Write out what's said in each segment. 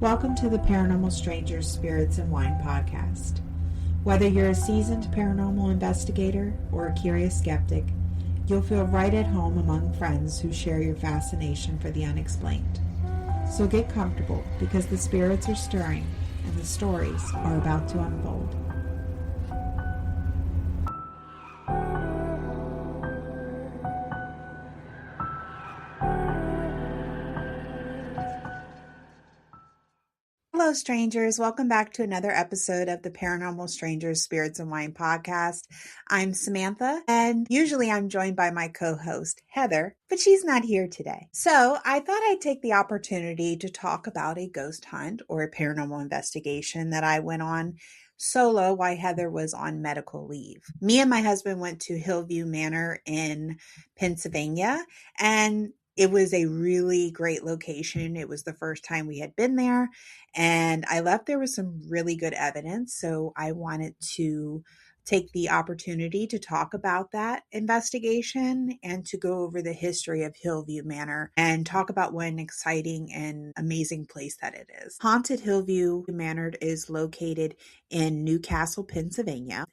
Welcome to the Paranormal Strangers, Spirits and Wine podcast. Whether you're a seasoned paranormal investigator or a curious skeptic, you'll feel right at home among friends who share your fascination for the unexplained. So get comfortable because the spirits are stirring and the stories are about to unfold. Hello, strangers. Welcome back to another episode of the Paranormal Strangers, Spirits and Wine podcast. I'm Samantha, and usually I'm joined by my co-host, Heather, but she's not here today. So I thought I'd take the opportunity to talk about a ghost hunt or a paranormal investigation that I went on solo while Heather was on medical leave. Me and my husband went to Hillview Manor in Pennsylvania, and it was a really great location. It was the first time we had been there, and I left there with some really good evidence. So I wanted to take the opportunity to talk about that investigation and to go over the history of Hillview Manor and talk about what an exciting and amazing place that it is. Haunted Hillview Manor is located in Newcastle, Pennsylvania.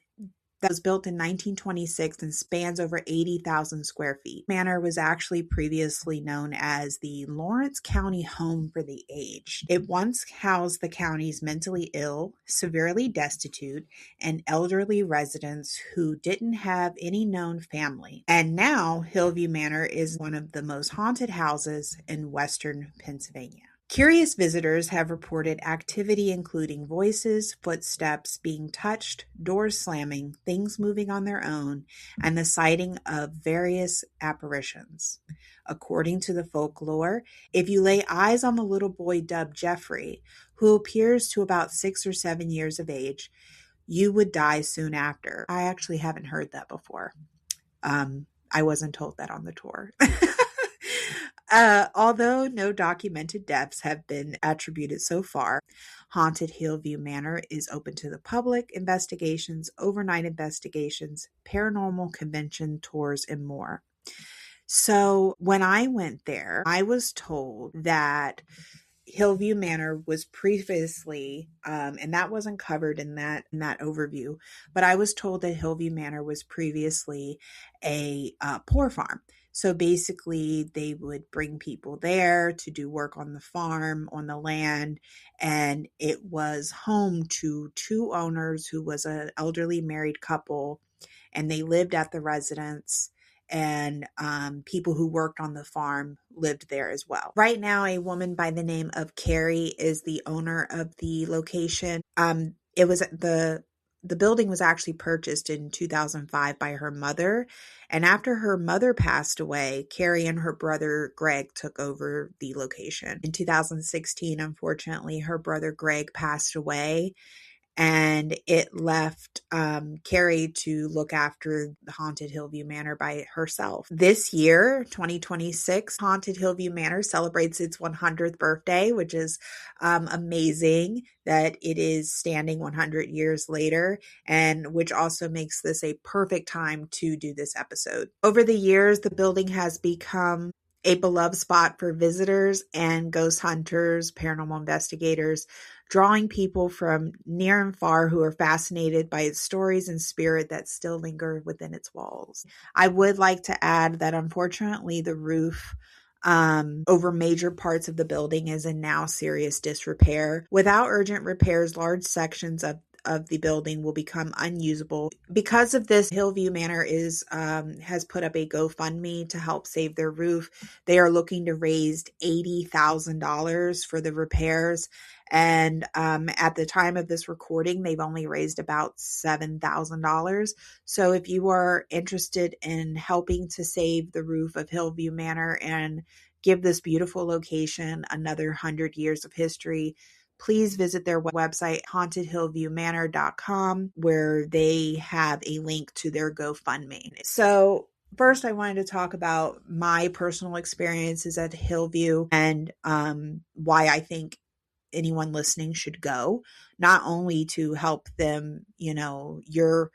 That was built in 1926 and spans over 80,000 square feet. Manor was actually previously known as the Lawrence County Home for the Aged. It once housed the county's mentally ill, severely destitute, and elderly residents who didn't have any known family. And now Hillview Manor is one of the most haunted houses in western Pennsylvania. Curious visitors have reported activity including voices, footsteps being touched, doors slamming, things moving on their own, and the sighting of various apparitions. According to the folklore, if you lay eyes on the little boy dubbed Jeffrey, who appears to about 6 or 7 years of age, you would die soon after. I actually haven't heard that before. I wasn't told that on the tour. Although no documented deaths have been attributed so far, Haunted Hillview Manor is open to the public, investigations, overnight investigations, paranormal convention tours, and more. So when I went there, I was told that Hillview Manor was previously, and that wasn't covered in that overview, but I was told that Hillview Manor was previously a poor farm. So basically, they would bring people there to do work on the farm, on the land, and it was home to two owners who was an elderly married couple, and they lived at the residence, and people who worked on the farm lived there as well. Right now, a woman by the name of Carrie is the owner of the location. It was the building was actually purchased in 2005 by her mother. And after her mother passed away, Carrie and her brother Greg took over the location. In 2016, unfortunately, her brother Greg passed away, and it left Carrie to look after the Haunted Hillview Manor by herself. This year, 2026, Haunted Hillview Manor celebrates its 100th birthday, which is amazing that it is standing 100 years later, and which also makes this a perfect time to do this episode. Over the years, the building has become a beloved spot for visitors and ghost hunters, paranormal investigators, drawing people from near and far who are fascinated by its stories and spirit that still linger within its walls. I would like to add that unfortunately the roof over major parts of the building is in now serious disrepair. Without urgent repairs, large sections of the building will become unusable. Because of this, Hillview Manor has put up a GoFundMe to help save their roof. They are looking to raise $80,000 for the repairs. And at the time of this recording, they've only raised about $7,000. So if you are interested in helping to save the roof of Hillview Manor and give this beautiful location another 100 years of history, please visit their website, hauntedhillviewmanor.com, where they have a link to their GoFundMe. So first, I wanted to talk about my personal experiences at Hillview and why I think anyone listening should go, not only to help them, your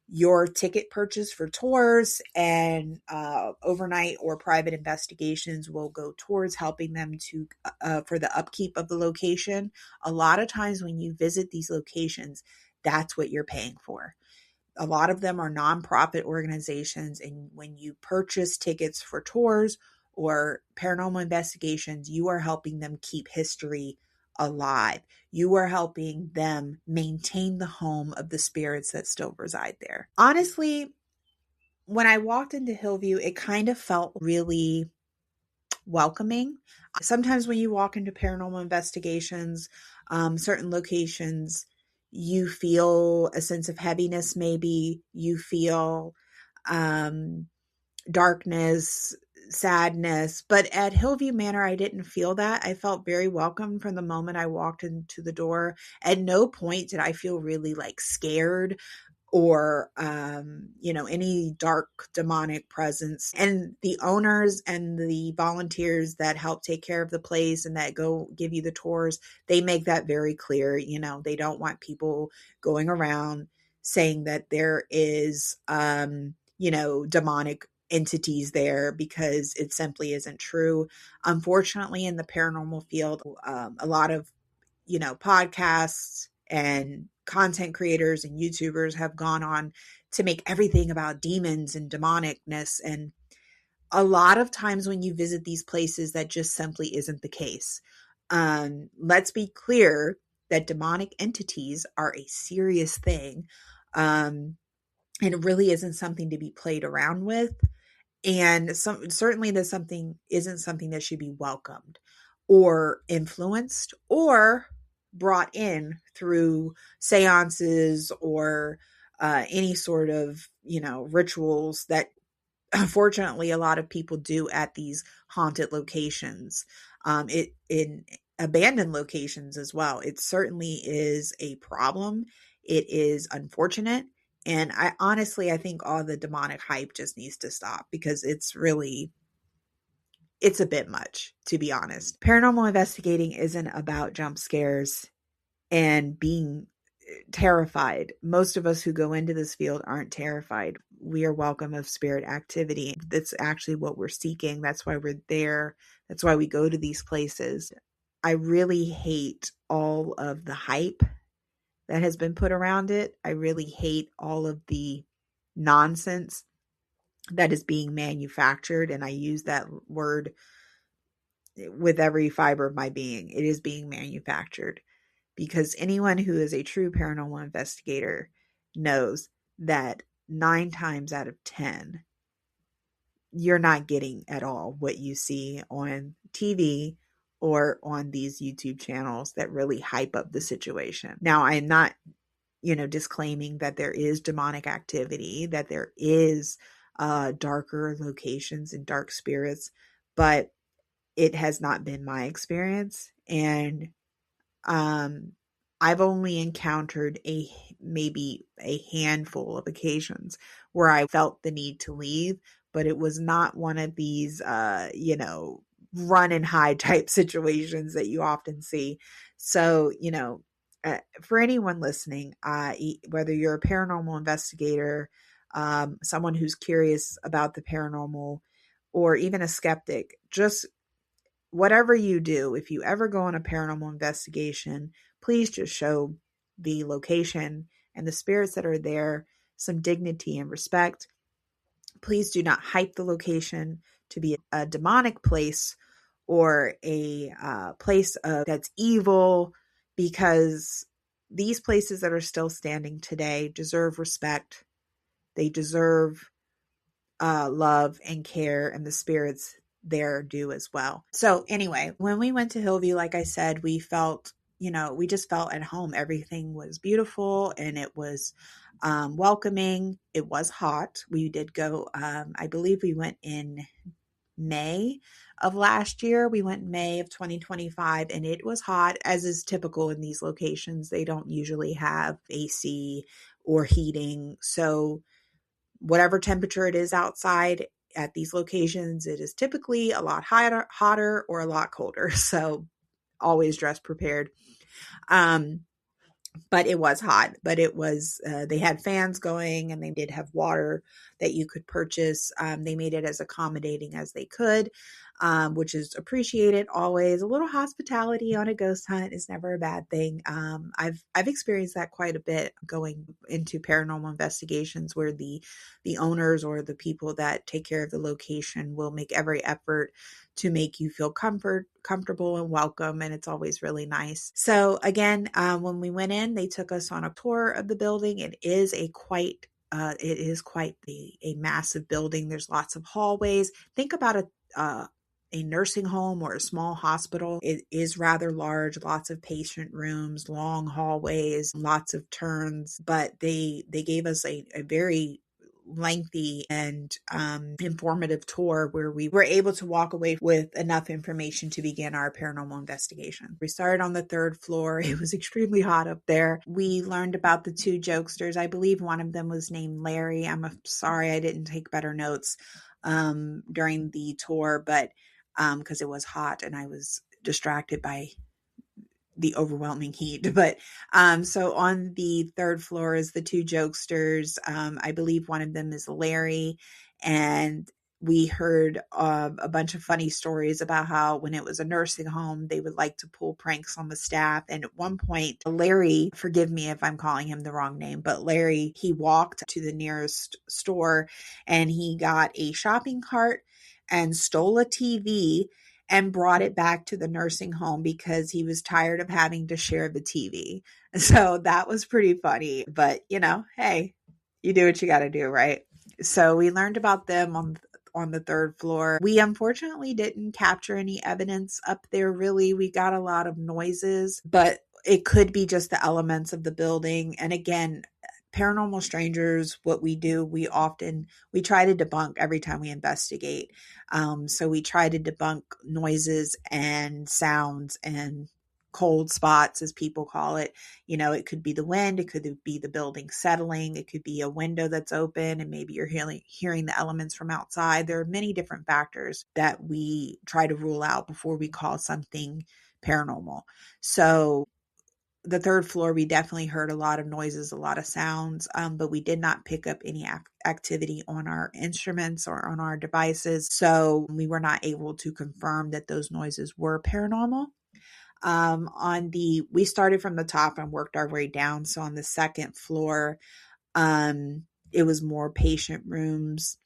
your ticket purchase for tours and overnight or private investigations will go towards helping them to for the upkeep of the location. A lot of times when you visit these locations, that's what you're paying for. A lot of them are nonprofit organizations, and when you purchase tickets for tours or paranormal investigations, you are helping them keep history alive. You are helping them maintain the home of the spirits that still reside there. Honestly, when I walked into Hillview, it kind of felt really welcoming. Sometimes when you walk into paranormal investigations, certain locations, you feel a sense of heaviness, maybe you feel um, darkness, sadness. But at Hillview Manor, I didn't feel that. I felt very welcome from the moment I walked into the door. At no point did I feel really like scared or any dark demonic presence. And the owners and the volunteers that help take care of the place and that go give you the tours, they make that very clear. They don't want people going around saying that there is demonic entities there, because it simply isn't true. Unfortunately, in the paranormal field, a lot of podcasts and content creators and YouTubers have gone on to make everything about demons and demonicness. And a lot of times when you visit these places, that just simply isn't the case. Let's be clear that demonic entities are a serious thing. And it really isn't something to be played around with. And certainly there's something isn't something that should be welcomed or influenced or brought in through seances or any sort of rituals that unfortunately a lot of people do at these haunted locations, it in abandoned locations as well. It certainly is a problem. It is unfortunate. And I think all the demonic hype just needs to stop, because it's a bit much, to be honest. Paranormal investigating isn't about jump scares and being terrified. Most of us who go into this field aren't terrified. We are welcome of spirit activity. That's actually what we're seeking. That's why we're there. That's why we go to these places. I really hate all of the hype that has been put around it. I really hate all of the nonsense that is being manufactured. And I use that word with every fiber of my being. It is being manufactured, because anyone who is a true paranormal investigator knows that 9 times out of 10, you're not getting at all what you see on TV or on these YouTube channels that really hype up the situation. Now, I'm not, disclaiming that there is demonic activity, that there is darker locations and dark spirits, but it has not been my experience. And I've only encountered maybe a handful of occasions where I felt the need to leave, but it was not one of these, run and hide type situations that you often see. So, for anyone listening, whether you're a paranormal investigator, someone who's curious about the paranormal, or even a skeptic, just whatever you do, if you ever go on a paranormal investigation, please just show the location and the spirits that are there some dignity and respect. Please do not hype the location to be a demonic place or a place that's evil, because these places that are still standing today deserve respect. They deserve love and care, and the spirits there do as well. So anyway, when we went to Hillview, like I said, we felt, we just felt at home. Everything was beautiful and it was welcoming. It was hot. We did go, I believe we went in May of last year. We went in May of 2025, and it was hot, as is typical in these locations. They don't usually have AC or heating. So whatever temperature it is outside at these locations, it is typically a lot hotter or a lot colder. So always dress prepared. Um, but it was hot. But it was, they had fans going and they did have water that you could purchase. They made it as accommodating as they could, which is appreciated always. A little hospitality on a ghost hunt is never a bad thing. I've experienced that quite a bit going into paranormal investigations, where the owners or the people that take care of the location will make every effort to make you feel comfortable and welcome, and it's always really nice. So again, when we went in, they took us on a tour of the building. It is quite a massive building. There's lots of hallways. Think about a nursing home or a small hospital. It is rather large, lots of patient rooms, long hallways, lots of turns, but they gave us a very lengthy and informative tour where we were able to walk away with enough information to begin our paranormal investigation. We started on the third floor. It was extremely hot up there. We learned about the two jokesters. I believe one of them was named Larry. I'm sorry I didn't take better notes during the tour, but because it was hot and I was distracted by the overwhelming heat. But so on the third floor is the two jokesters. I believe one of them is Larry, and we heard a bunch of funny stories about how when it was a nursing home, they would like to pull pranks on the staff. And at one point, Larry, forgive me if I'm calling him the wrong name, but Larry, he walked to the nearest store and he got a shopping cart and stole a TV and brought it back to the nursing home because he was tired of having to share the TV. So that was pretty funny, but hey, you do what you got to do, right? So we learned about them on the third floor. We unfortunately didn't capture any evidence up there, really. We got a lot of noises, but it could be just the elements of the building. And again, Paranormal Strangers, what we do, we try to debunk every time we investigate. So we try to debunk noises and sounds and cold spots, as people call it. It could be the wind, it could be the building settling, it could be a window that's open and maybe you're hearing the elements from outside. There are many different factors that we try to rule out before we call something paranormal. So the third floor, we definitely heard a lot of noises, a lot of sounds, but we did not pick up any activity on our instruments or on our devices. So we were not able to confirm that those noises were paranormal. We started from the top and worked our way down. So on the second floor, it was more patient rooms.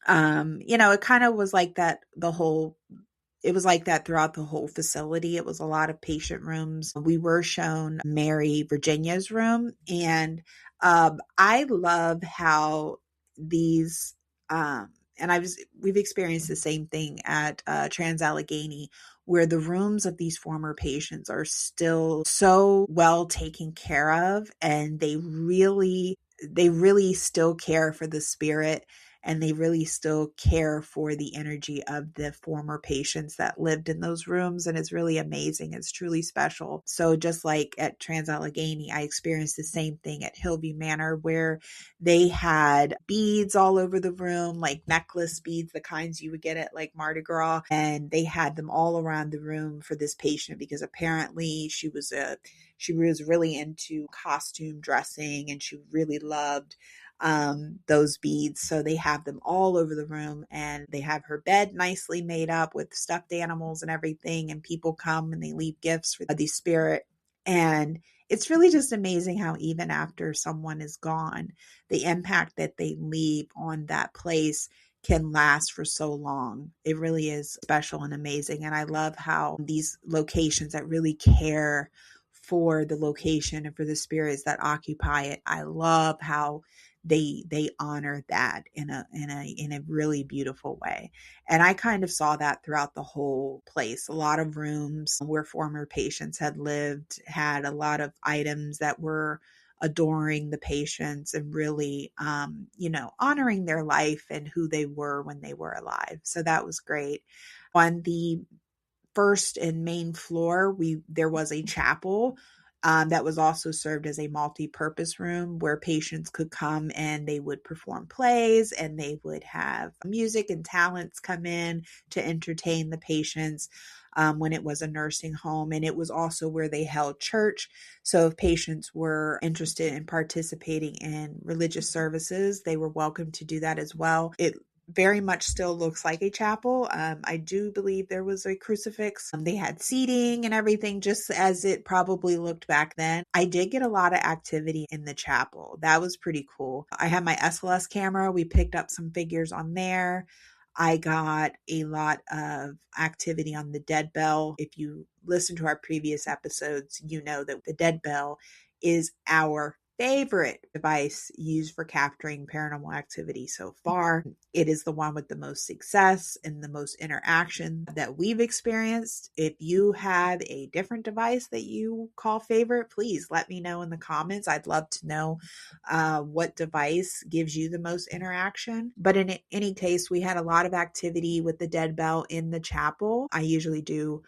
It kind of was like that it was like that throughout the whole facility. It was a lot of patient rooms. We were shown Mary Virginia's room, and I love how these and we've experienced the same thing at Trans-Allegheny, where the rooms of these former patients are still so well taken care of, and they really still care for the spirit, and they really still care for the energy of the former patients that lived in those rooms. And it's really amazing. It's truly special. So just like at Trans-Allegheny, I experienced the same thing at Hillview Manor, where they had beads all over the room, like necklace beads, the kinds you would get at like Mardi Gras. And they had them all around the room for this patient because apparently she was really into costume dressing and she really loved those beads. So they have them all over the room, and they have her bed nicely made up with stuffed animals and everything. And people come and they leave gifts for the spirit. And it's really just amazing how even after someone is gone, the impact that they leave on that place can last for so long. It really is special and amazing. And I love how these locations that really care for the location and for the spirits that occupy it, I love how they honor that in a really beautiful way. And I kind of saw that throughout the whole place. A lot of rooms where former patients had lived had a lot of items that were adoring the patients and really honoring their life and who they were when they were alive. So that was great. On the first and main floor, there was a chapel. that was also served as a multi-purpose room where patients could come and they would perform plays, and they would have music and talents come in to entertain the patients. When it was a nursing home, and it was also where they held church. So if patients were interested in participating in religious services, they were welcome to do that as well. It very much still looks like a chapel. I do believe there was a crucifix. They had seating and everything, just as it probably looked back then. I did get a lot of activity in the chapel. That was pretty cool. I had my SLS camera. We picked up some figures on there. I got a lot of activity on the dead bell. If you listen to our previous episodes, you know that the dead bell is our favorite device used for capturing paranormal activity so far. It is the one with the most success and the most interaction that we've experienced. If you have a different device that you call favorite, please let me know in the comments. I'd love to know what device gives you the most interaction. But in any case, we had a lot of activity with the dead bell in the chapel. I usually do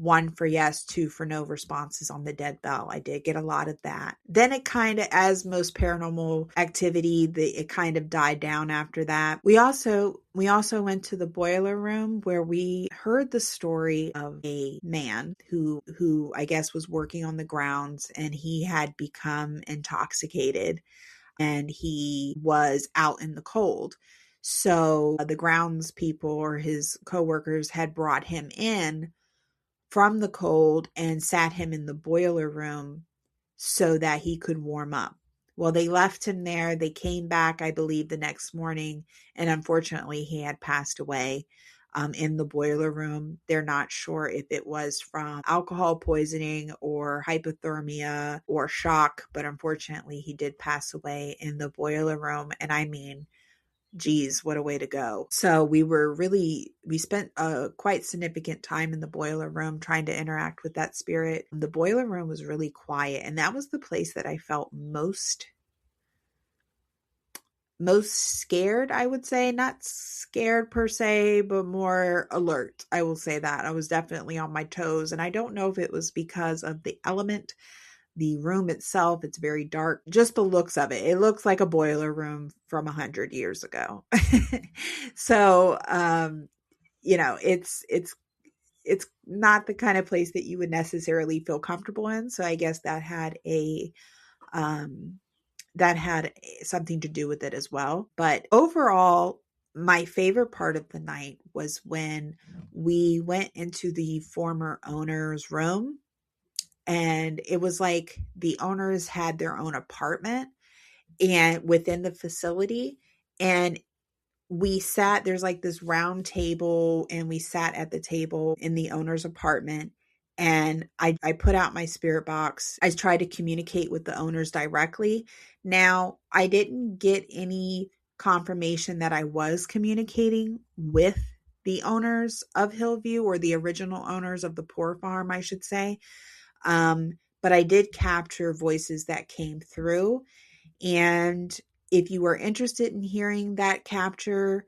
1 for yes, 2 for no responses on the dead bell. I did get a lot of that. Then it kind of, as most paranormal activity, it kind of died down after that. We also went to the boiler room where we heard the story of a man who I guess was working on the grounds, and he had become intoxicated and he was out in the cold. So the grounds people or his coworkers had brought him in from the cold and sat him in the boiler room so that he could warm up. Well, they left him there. They came back, I believe, the next morning, and unfortunately, he had passed away in the boiler room. They're not sure if it was from alcohol poisoning or hypothermia or shock, but unfortunately, he did pass away in the boiler room. And I mean, geez, what a way to go. So we spent a quite significant time in the boiler room trying to interact with that spirit. The boiler room was really quiet, and that was the place that I felt most scared, I would say. Not scared per se, but more alert. I will say that. I was definitely on my toes, and I don't know if it was because of the element. The room itself, it's very dark. Just the looks of it. It looks like a boiler room from 100 years ago. So, it's not the kind of place that you would necessarily feel comfortable in. So I guess that had something to do with it as well. But overall, my favorite part of the night was when we went into the former owner's room. And it was like the owners had their own apartment and within the facility. And there's like this round table, and we sat at the table in the owner's apartment. And I put out my spirit box. I tried to communicate with the owners directly. Now, I didn't get any confirmation that I was communicating with the owners of Hillview, or the original owners of the Poor Farm, I should say. But I did capture voices that came through. And if you are interested in hearing that capture,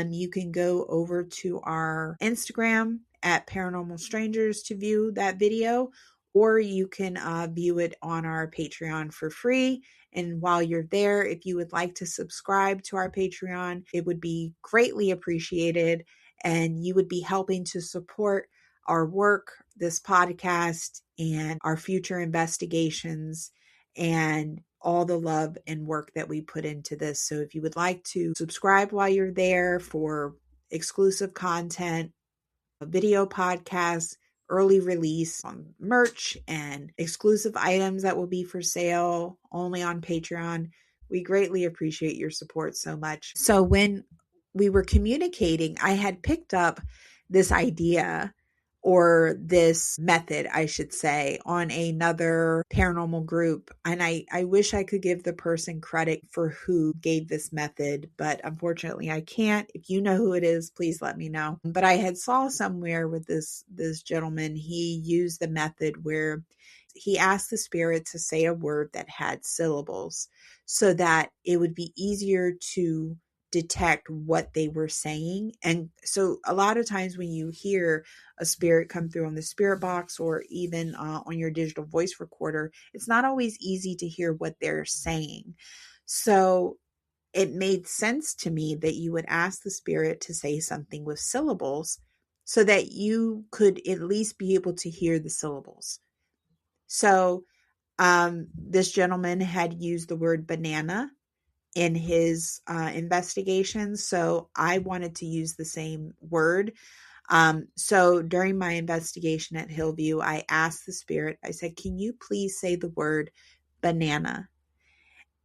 you can go over to our Instagram at Paranormal Strangers to view that video, or you can view it on our Patreon for free. And while you're there, if you would like to subscribe to our Patreon, it would be greatly appreciated, and you would be helping to support our work, this podcast, and our future investigations, and all the love and work that we put into this. So if you would like to subscribe while you're there for exclusive content, video podcasts, early release on merch, and exclusive items that will be for sale only on Patreon, we greatly appreciate your support so much. So when we were communicating, I had picked up this idea, or this method, I should say, on another paranormal group. And I wish I could give the person credit for who gave this method, but unfortunately I can't. If you know who it is, please let me know. But I had saw somewhere with this gentleman, he used the method where he asked the spirit to say a word that had syllables so that it would be easier to detect what they were saying. And so a lot of times when you hear a spirit come through on the spirit box or even on your digital voice recorder, it's not always easy to hear what they're saying. So it made sense to me that you would ask the spirit to say something with syllables so that you could at least be able to hear the syllables. So this gentleman had used the word banana in his investigation. So I wanted to use the same word. So during my investigation at Hillview, I asked the spirit, I said, can you please say the word banana?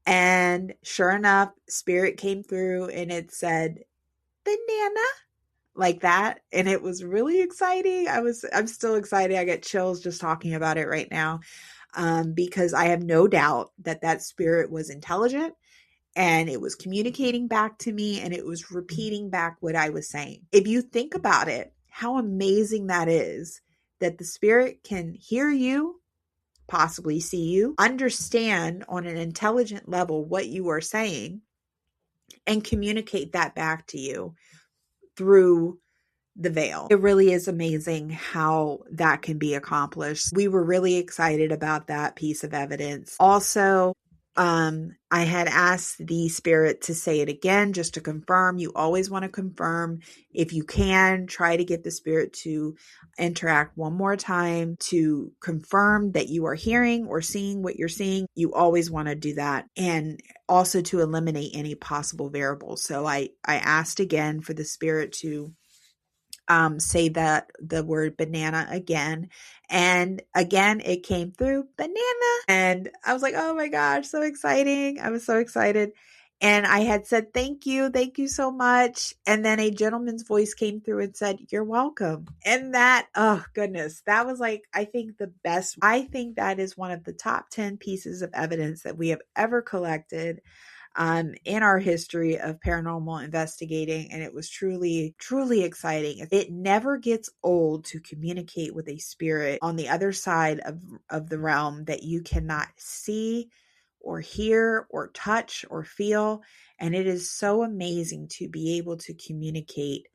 And sure enough, spirit came through and it said banana, like that. And it was really exciting. I'm still excited. I get chills just talking about it right now. Because I have no doubt that that spirit was intelligent and it was communicating back to me and it was repeating back what I was saying. If you think about it, how amazing that is that the spirit can hear you, possibly see you, understand on an intelligent level what you are saying, and communicate that back to you through the veil. It really is amazing how that can be accomplished. We were really excited about that piece of evidence. Also, I had asked the spirit to say it again just to confirm. You always want to confirm. If you can, try to get the spirit to interact one more time to confirm that you are hearing or seeing what you're seeing. You always want to do that. And also to eliminate any possible variables. So I asked again for the spirit to say that the word banana again. And again, it came through banana. And I was like, oh my gosh, so exciting. I was so excited. And I had said, thank you so much. And then a gentleman's voice came through and said, you're welcome. And that, oh goodness, that was like, I think the best. I think that is one of the top 10 pieces of evidence that we have ever collected in our history of paranormal investigating. And it was truly, truly exciting. It never gets old to communicate with a spirit on the other side of the realm that you cannot see or hear or touch or feel. And it is so amazing to be able to communicate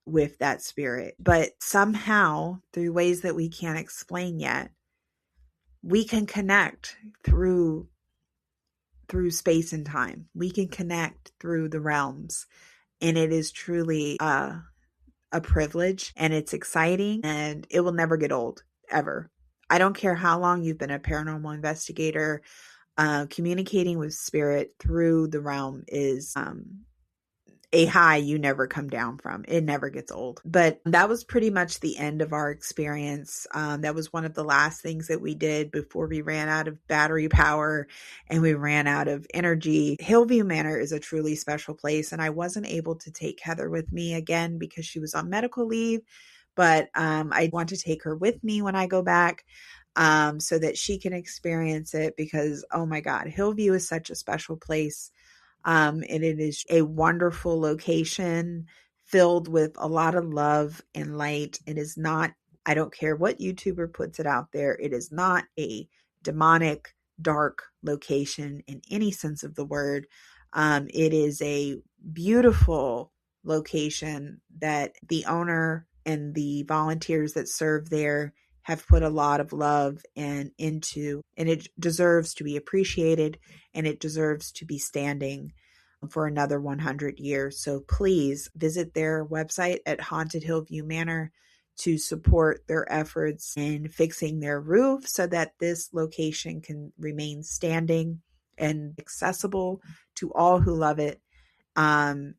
with that spirit. But somehow, through ways that we can't explain yet, we can connect through space and time. We can connect through the realms. And it is truly a privilege, and it's exciting, and it will never get old, ever. I don't care how long you've been a paranormal investigator, communicating with spirit through the realm is a high you never come down from. It never gets old. But that was pretty much the end of our experience. That was one of the last things that we did before we ran out of battery power and we ran out of energy. Hillview Manor is a truly special place, and I wasn't able to take Heather with me again because she was on medical leave, but I want to take her with me when I go back. So that she can experience it, because, oh my God, Hillview is such a special place. And it is a wonderful location filled with a lot of love and light. It is not, I don't care what YouTuber puts it out there, it is not a demonic, dark location in any sense of the word. It is a beautiful location that the owner and the volunteers that serve there have put a lot of love and into, and it deserves to be appreciated, and it deserves to be standing for another 100 years. So please visit their website at Haunted Hillview Manor to support their efforts in fixing their roof so that this location can remain standing and accessible to all who love it. And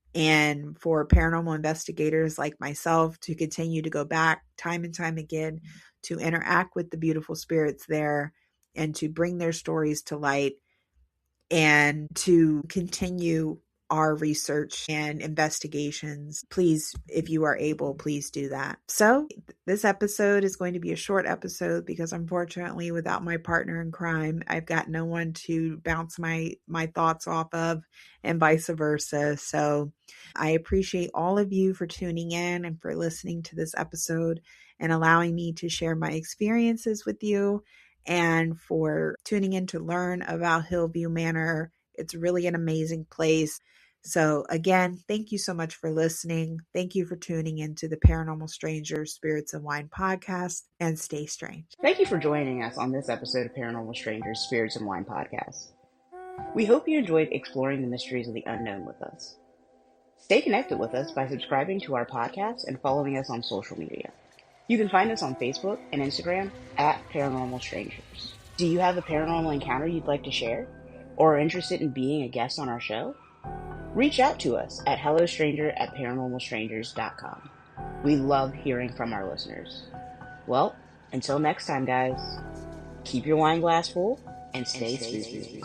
for paranormal investigators like myself to continue to go back time and time again to interact with the beautiful spirits there and to bring their stories to light and to continue our research and investigations. Please, if you are able, please do that. So this episode is going to be a short episode because unfortunately, without my partner in crime, I've got no one to bounce my thoughts off of, and vice versa. So I appreciate all of you for tuning in and for listening to this episode and allowing me to share my experiences with you, and for tuning in to learn about Hillview Manor. It's really an amazing place. So, again, thank you so much for listening. Thank you for tuning into the Paranormal Strangers Spirits and Wine podcast, and stay strange. Thank you for joining us on this episode of Paranormal Strangers Spirits and Wine podcast. We hope you enjoyed exploring the mysteries of the unknown with us. Stay connected with us by subscribing to our podcast and following us on social media. You can find us on Facebook and Instagram at Paranormal Strangers. Do you have a paranormal encounter you'd like to share? Or are interested in being a guest on our show? Reach out to us at hellostranger@paranormalstrangers.com. We love hearing from our listeners. Well, until next time, guys, keep your wine glass full and stay spooky.